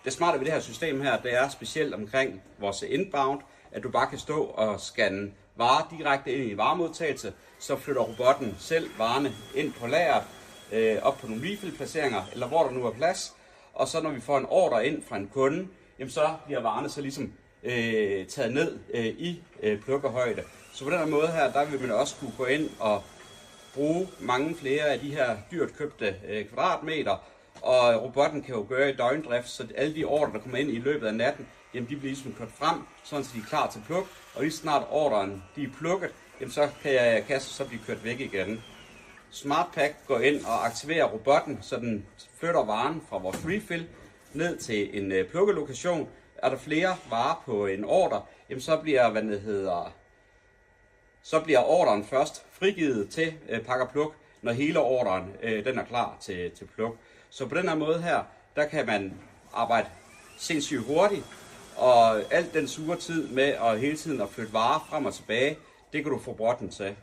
Det smarte ved det her system her, det er specielt omkring vores inbound, at du bare kan stå og scanne varer direkte ind i varemodtagelse, så flytter robotten selv varerne ind på lageret, op på nogle refill-placeringer, eller hvor der nu er plads. Og så når vi får en ordre ind fra en kunde, jamen så bliver varerne så ligesom taget ned i plukkerhøjde. Så på den her måde her, der vil man også kunne gå ind og bruge mange flere af de her dyrt købte kvadratmeter, og robotten kan jo gøre i døgndrift, så alle de ordre, der kommer ind i løbet af natten, jamen de bliver ligesom kørt frem, sådan så de er klar til pluk, og lige snart ordren de er plukket, jamen så kan kassen så blive kørt væk igen. SmartPack går ind og aktiverer robotten, så den flytter varen fra vores refill ned til en plukkelokation. Er der flere varer på en ordre, jamen så bliver ordren først frigivet til pakker pluk, når hele ordren den er klar til pluk. Så på den her måde her, der kan man arbejde sindssygt hurtigt, og alt den sure tid med at hele tiden at flytte varer frem og tilbage, det kan du få robotten til.